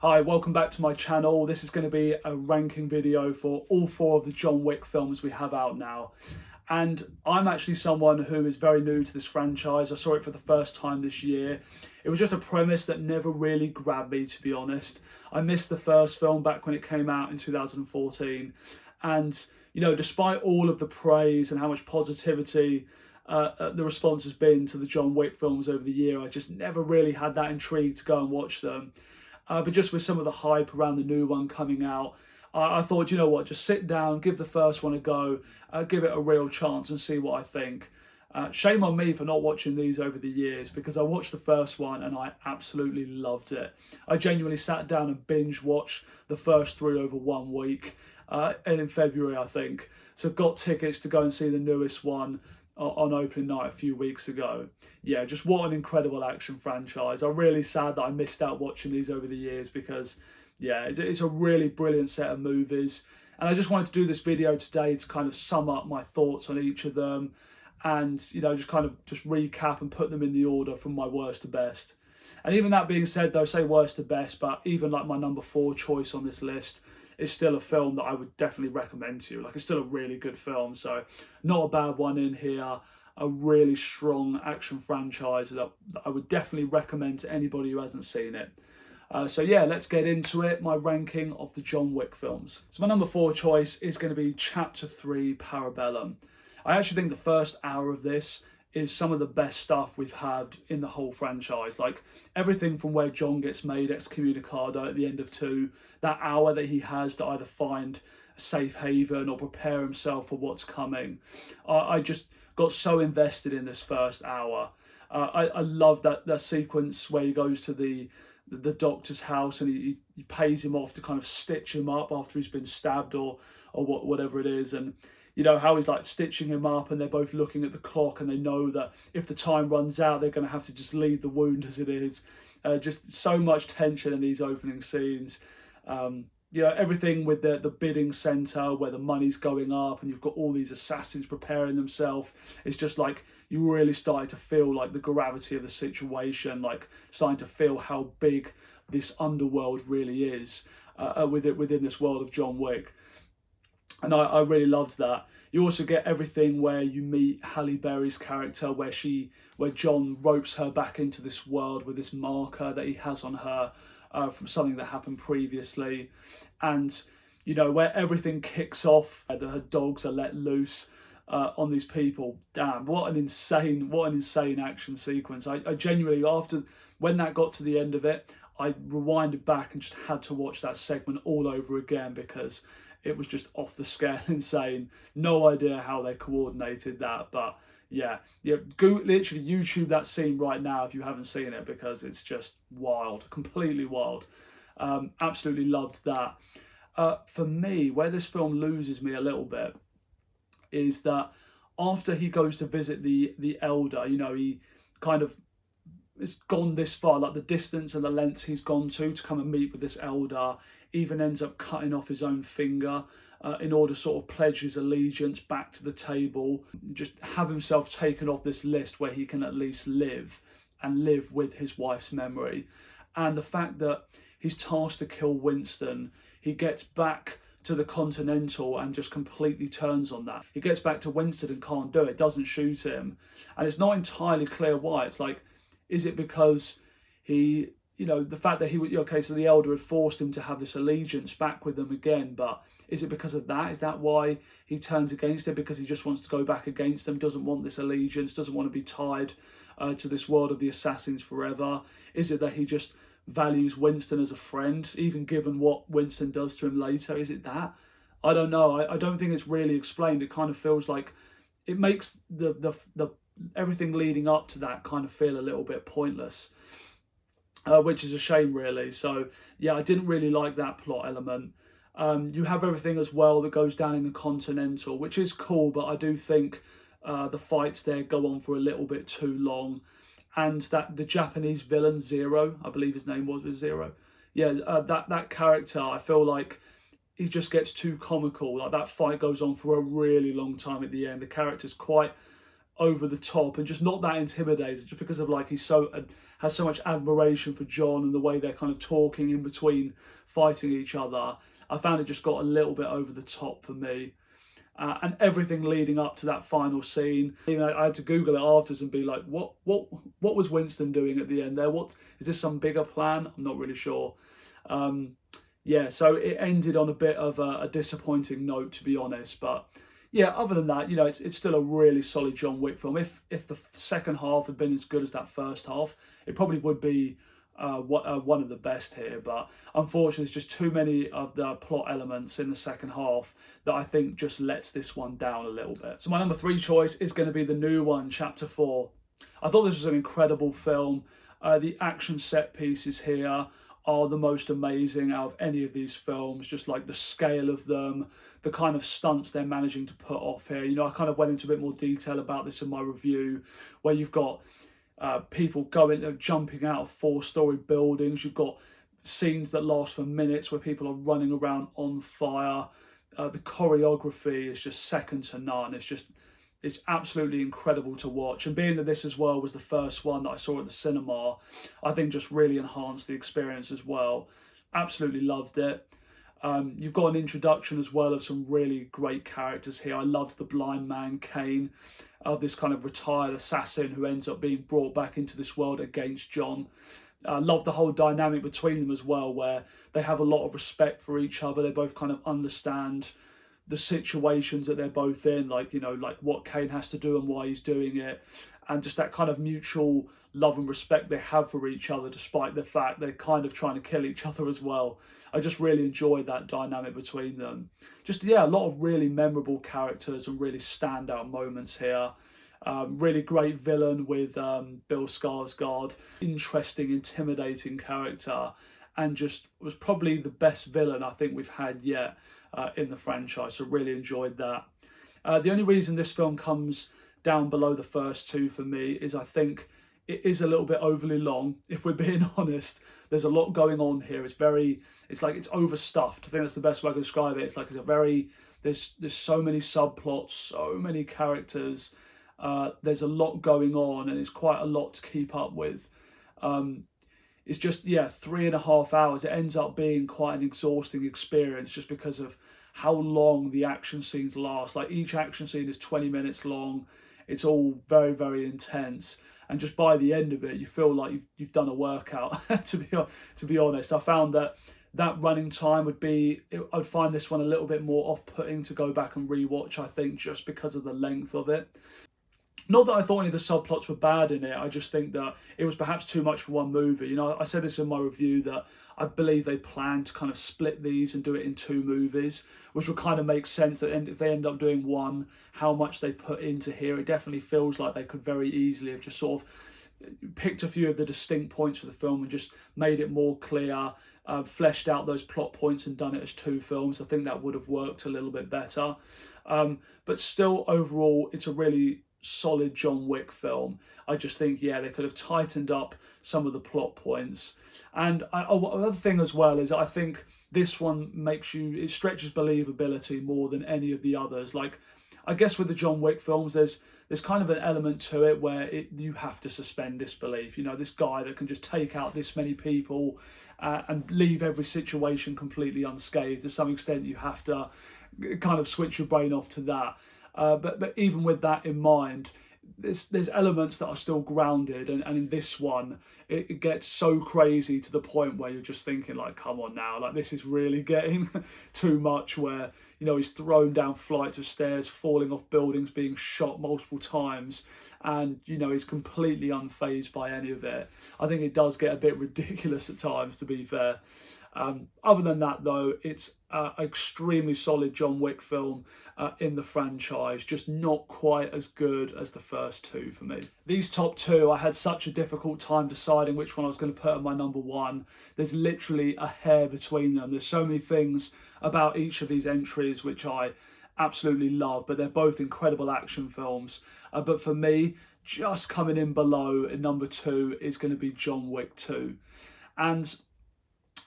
Hi, welcome back to my channel. This is going to be a ranking video for all 4 of the John Wick films we have out now. And I'm actually someone who is very new to this franchise. I saw it for the first time this year. It was just a premise that never really grabbed me, to be honest. I missed the first film back when it came out in 2014. And, you know, despite all of the praise and how much positivity the response has been to the John Wick films over the year, I just never really had that intrigue to go and watch them. But just with some of the hype around the new one coming out, I thought, you know what, just sit down, give the first one a go, give it a real chance and see what I think. Shame on me for not watching these over the years, because I watched the first one and I absolutely loved it. I genuinely sat down and binge watched the first 3 over 1 week, and in February, I think. So got tickets to go and see the newest one on opening night a few weeks ago. Yeah, just what an incredible action franchise. I'm really sad that I missed out watching these over the years, because yeah, it's a really brilliant set of movies. And I just wanted to do this video today to kind of sum up my thoughts on each of them, and you know, just kind of just recap and put them in the order from my worst to best. And even that being said, though, say worst to best, but even like my number 4 choice on this list is still a film that I would definitely recommend to you. Like, it's still a really good film, so not a bad one in here. A really strong action franchise that I would definitely recommend to anybody who hasn't seen it. So yeah, let's get into it. My ranking of the John Wick films. So my number 4 choice is going to be Chapter 3, Parabellum. I actually think the first hour of this is some of the best stuff we've had in the whole franchise. Like, everything from where John gets made excommunicado at the end of 2, that hour that he has to either find a safe haven or prepare himself for what's coming. I just got so invested in this first hour. I love that sequence where he goes to the doctor's house and he pays him off to kind of stitch him up after he's been stabbed or whatever it is. And you know, how he's like stitching him up and they're both looking at the clock and they know that if the time runs out, they're going to have to just leave the wound as it is. Just so much tension in these opening scenes. You know, everything with the bidding center where the money's going up and you've got all these assassins preparing themselves. It's just like you really started to feel like the gravity of the situation, like starting to feel how big this underworld really is within this world of John Wick. And I really loved that. You also get everything where you meet Halle Berry's character, where John ropes her back into this world with this marker that he has on her from something that happened previously. And, you know, where everything kicks off, that her dogs are let loose on these people. Damn, what an insane action sequence. I genuinely, when that got to the end of it, I rewinded back and just had to watch that segment all over again, because it was just off the scale insane. No idea how they coordinated that, but yeah, go literally YouTube that scene right now if you haven't seen it, because it's just wild, completely wild. Absolutely loved that. For me, where this film loses me a little bit is that after he goes to visit the elder, you know, he kind of it's gone this far, like the distance and the lengths he's gone to come and meet with this elder, even ends up cutting off his own finger in order to sort of pledge his allegiance back to the table, just have himself taken off this list where he can at least live with his wife's memory. And the fact that he's tasked to kill Winston, he gets back to the Continental and just completely turns on that. He gets back to Winston and can't do it, doesn't shoot him. And it's not entirely clear why. It's like, is it because he, you know, the fact that so the elder had forced him to have this allegiance back with them again, but is it because of that? Is that why he turns against it? Because he just wants to go back against them, doesn't want this allegiance, doesn't want to be tied to this world of the assassins forever? Is it that he just values Winston as a friend, even given what Winston does to him later? Is it that? I don't know. I don't think it's really explained. It kind of feels like it makes the everything leading up to that kind of feel a little bit pointless, which is a shame, really. So yeah, I didn't really like that plot element. You have everything as well that goes down in the Continental, which is cool, but I do think the fights there go on for a little bit too long. And that the Japanese villain, Zero, I believe his name was Zero. Yeah, that character, I feel like he just gets too comical. Like, that fight goes on for a really long time at the end. The character's quite over the top and just not that intimidating, just because of like has so much admiration for John and the way they're kind of talking in between fighting each other. I found it just got a little bit over the top for me. And everything leading up to that final scene, you know, I had to Google it afterwards and be like, what was Winston doing at the end there? What is this, some bigger plan? I'm not really sure. Yeah, so it ended on a bit of a disappointing note, to be honest. But yeah, other than that, you know, it's still a really solid John Wick film. If the second half had been as good as that first half, it probably would be one of the best here, but unfortunately there's just too many of the plot elements in the second half that I think just lets this one down a little bit. So my number 3 choice is going to be the new one, Chapter 4. I thought this was an incredible film. The action set pieces here are the most amazing out of any of these films, just like the scale of them, the kind of stunts they're managing to put off here. You know, I kind of went into a bit more detail about this in my review, where you've got people jumping out of 4-story buildings. You've got scenes that last for minutes where people are running around on fire. The choreography is just second to none. It's absolutely incredible to watch. And being that this as well was the first one that I saw at the cinema, I think just really enhanced the experience as well. Absolutely loved it. You've got an introduction as well of some really great characters here. I loved the blind man, Kane, of this kind of retired assassin who ends up being brought back into this world against John. I love the whole dynamic between them as well, where they have a lot of respect for each other. They both kind of understand the situations that they're both in, like, you know, like what Kane has to do and why he's doing it, and just that kind of mutual love and respect they have for each other, despite the fact they're kind of trying to kill each other as well. I just really enjoyed that dynamic between them. Just, yeah, a lot of really memorable characters and really standout moments here. Really great villain with Bill Skarsgård. Interesting, intimidating character, and just was probably the best villain I think we've had yet in the franchise. So really enjoyed that. The only reason this film comes down below the first two for me is I think it is a little bit overly long, if we're being honest. There's a lot going on here. It's like it's overstuffed. I think that's the best way I can describe it. It's like there's so many subplots, so many characters. There's a lot going on, and it's quite a lot to keep up with. It's just, yeah, 3.5 hours. It ends up being quite an exhausting experience just because of how long the action scenes last. Like, each action scene is 20 minutes long. It's all very, very intense. And just by the end of it, you feel like you've done a workout, to be honest. I found that running time I'd find this one a little bit more off-putting to go back and rewatch, I think, just because of the length of it. Not that I thought any of the subplots were bad in it, I just think that it was perhaps too much for one movie. You know, I said this in my review that I believe they plan to kind of split these and do it in 2 movies, which would kind of make sense that if they end up doing one, how much they put into here. It definitely feels like they could very easily have just sort of picked a few of the distinct points for the film and just made it more clear, fleshed out those plot points and done it as 2 films. I think that would have worked a little bit better. But still, overall, it's a really solid John Wick film. I just think, yeah, they could have tightened up some of the plot points. And another thing as well is I think this one it stretches believability more than any of the others. Like, I guess with the John Wick films, there's kind of an element to it where you have to suspend disbelief. You know, this guy that can just take out this many people and leave every situation completely unscathed. To some extent, you have to kind of switch your brain off to that. But even with that in mind, there's elements that are still grounded, and in this one, it gets so crazy to the point where you're just thinking, like, come on now, like, this is really getting too much, where, you know, he's thrown down flights of stairs, falling off buildings, being shot multiple times, and, you know, he's completely unfazed by any of it. I think it does get a bit ridiculous at times, to be fair. Other than that, though, it's an extremely solid John Wick film in the franchise, just not quite as good as the first 2 for me. These top 2, I had such a difficult time deciding which one I was going to put at my number 1. There's literally a hair between them. There's so many things about each of these entries which I absolutely love, but they're both incredible action films. But for me, just coming in below in number 2 is going to be John Wick 2. And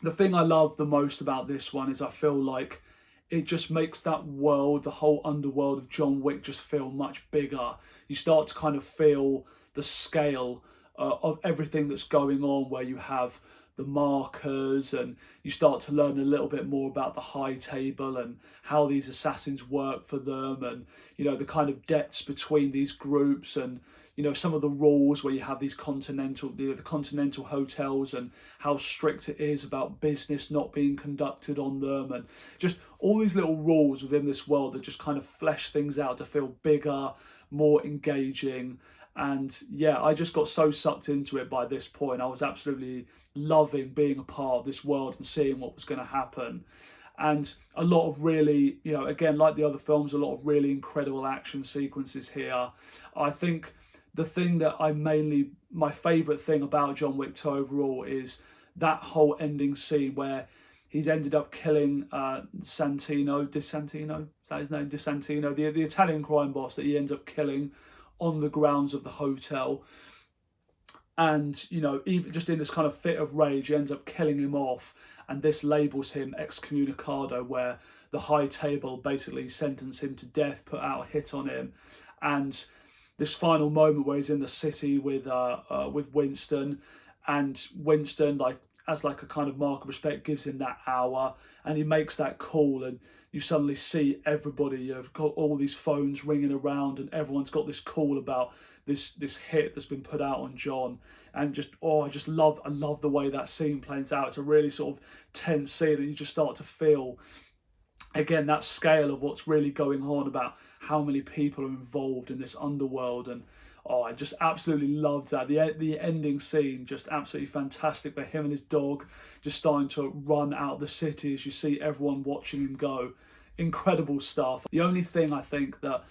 the thing I love the most about this one is I feel like it just makes that world, the whole underworld of John Wick, just feel much bigger. You start to kind of feel the scale of everything that's going on, where you have the markers, and you start to learn a little bit more about the high table and how these assassins work for them, and the kind of debts between these groups, and some of the rules where you have these the continental hotels, and how strict it is about business not being conducted on them, and just all these little rules within this world that just kind of flesh things out to feel bigger, more engaging. And yeah, I just got so sucked into it by this point. I was absolutely loving being a part of this world and seeing what was going to happen. And a lot of really, again, like the other films, a lot of really incredible action sequences here. I think the thing that my favourite thing about John Wick 2 overall is that whole ending scene where he's ended up killing Santino, is that his name? DeSantino, the Italian crime boss that he ends up killing on the grounds of the hotel. And even just in this kind of fit of rage, he ends up killing him off, and this labels him excommunicado, where the high table basically sentenced him to death, put out a hit on him. And this final moment where he's in the city with Winston, and Winston, as a kind of mark of respect, gives him that hour, and he makes that call, and you suddenly see everybody, you've got all these phones ringing around, and everyone's got this call about this hit that's been put out on John. And I love the way that scene plays out. It's a really sort of tense scene, and you just start to feel, again, that scale of what's really going on, about how many people are involved in this underworld. And I just absolutely loved that. The ending scene, just absolutely fantastic, where him and his dog just starting to run out of the city as you see everyone watching him go. Incredible stuff. The only thing I think that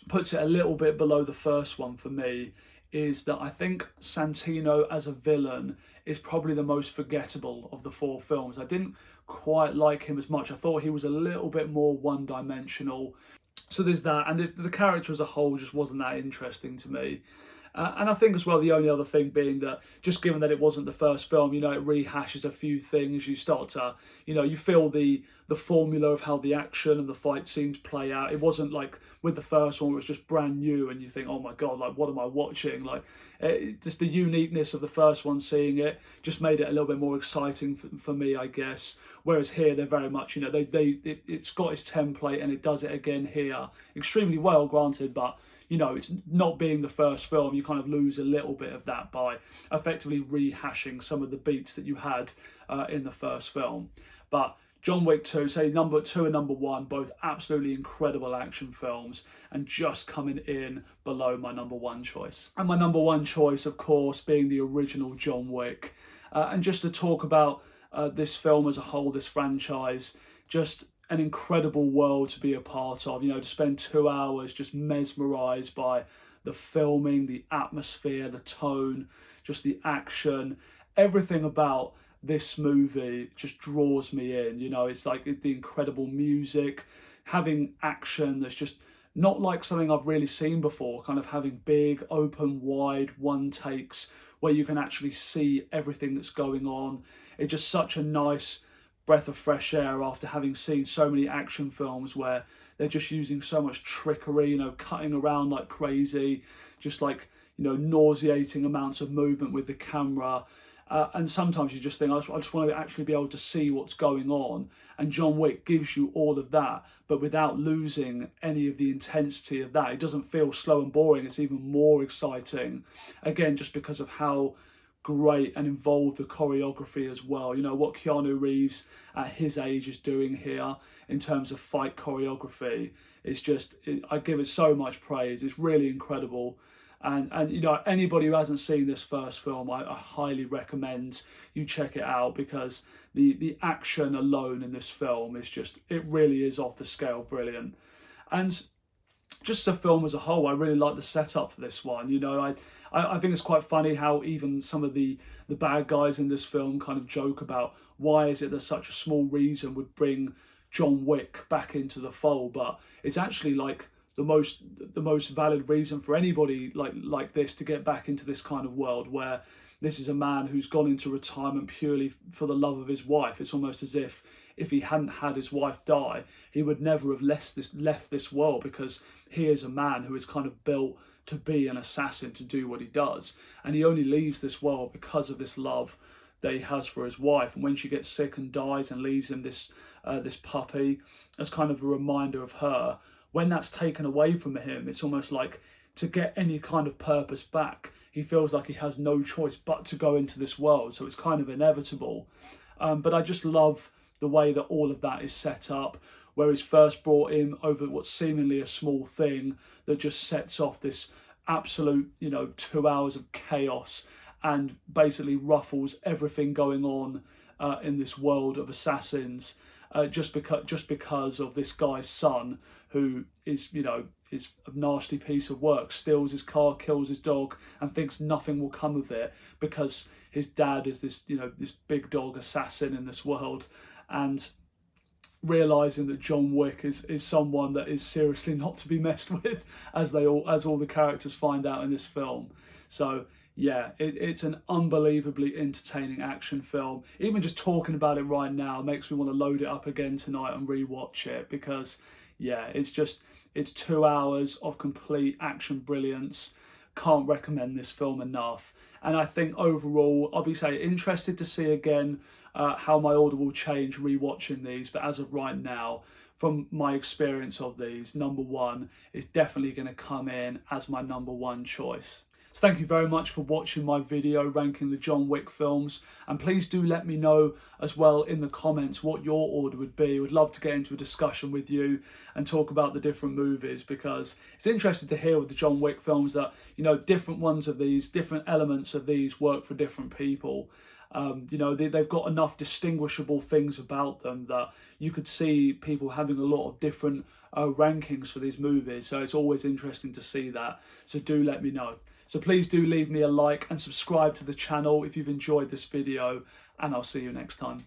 puts it a little bit below the first one for me is that I think Santino as a villain is probably the most forgettable of the four films. I didn't quite like him as much. I thought he was a little bit more one-dimensional. So there's that, and the character as a whole just wasn't that interesting to me. And I think as well, the only other thing being that, just given that it wasn't the first film, it rehashes a few things. You start to, you feel the formula of how the action and the fight scenes play out. It wasn't like with the first one, it was just brand new, and you think, oh my God, what am I watching? Just the uniqueness of the first one, seeing it just made it a little bit more exciting for me, I guess. Whereas here, they're very much, it's got its template, and it does it again here extremely well, granted, but it's not being the first film, you kind of lose a little bit of that by effectively rehashing some of the beats that you had in the first film. But John Wick 2, say number 2 and number 1, both absolutely incredible action films, and just coming in below my number 1 choice. And my number 1 choice, of course, being the original John Wick. And just to talk about this film as a whole, this franchise, just an incredible world to be a part of, to spend 2 hours just mesmerized by the filming, the atmosphere, the tone, just the action, everything about this movie just draws me in. It's like the incredible music, having action that's just not like something I've really seen before, kind of having big, open, wide, one takes where you can actually see everything that's going on. It's just such a nice breath of fresh air after having seen so many action films where they're just using so much trickery, cutting around like crazy, just nauseating amounts of movement with the camera. And sometimes you just think, I just want to actually be able to see what's going on. And John Wick gives you all of that, but without losing any of the intensity of that. It doesn't feel slow and boring. It's even more exciting. Again, just because of how great and involved the choreography as well. What Keanu Reeves at his age is doing here in terms of fight choreography is just, I give it so much praise. It's really incredible. And anybody who hasn't seen this first film, I highly recommend you check it out, because the action alone in this film is just, it really is off the scale brilliant. And just the film as a whole, I really like the setup for this one. I think it's quite funny how even some of the bad guys in this film kind of joke about why is it that such a small reason would bring John Wick back into the fold, but it's actually like the most valid reason for anybody like this to get back into this kind of world where this is a man who's gone into retirement purely for the love of his wife. It's almost as if he hadn't had his wife die, he would never have left this world, because he is a man who is kind of built to be an assassin, to do what he does. And he only leaves this world because of this love that he has for his wife. And when she gets sick and dies and leaves him this puppy as kind of a reminder of her, when that's taken away from him, it's almost like, to get any kind of purpose back, he feels like he has no choice but to go into this world. So it's kind of inevitable. But I just love the way that all of that is set up, where he's first brought in over what's seemingly a small thing that just sets off this absolute, 2 hours of chaos, and basically ruffles everything going on in this world of assassins, just because of this guy's son, who is is a nasty piece of work, steals his car, kills his dog, and thinks nothing will come of it because his dad is this this big dog assassin in this world. And realizing that John Wick is someone that is seriously not to be messed with, as all the characters find out in this film. So yeah, it's an unbelievably entertaining action film. Even just talking about it right now makes me want to load it up again tonight and rewatch it, because yeah, it's 2 hours of complete action brilliance. Can't recommend this film enough. And I think overall, I'll be interested to see again how my order will change rewatching these. But as of right now, from my experience of these, number one is definitely going to come in as my number one choice. So thank you very much for watching my video ranking the John Wick films, and please do let me know as well in the comments what your order would be. I would love to get into a discussion with you and talk about the different movies, because it's interesting to hear with the John Wick films that different ones of these, different elements of these work for different people. They've got enough distinguishable things about them that you could see people having a lot of different rankings for these movies. So it's always interesting to see that. So do let me know. So please do leave me a like and subscribe to the channel if you've enjoyed this video, and I'll see you next time.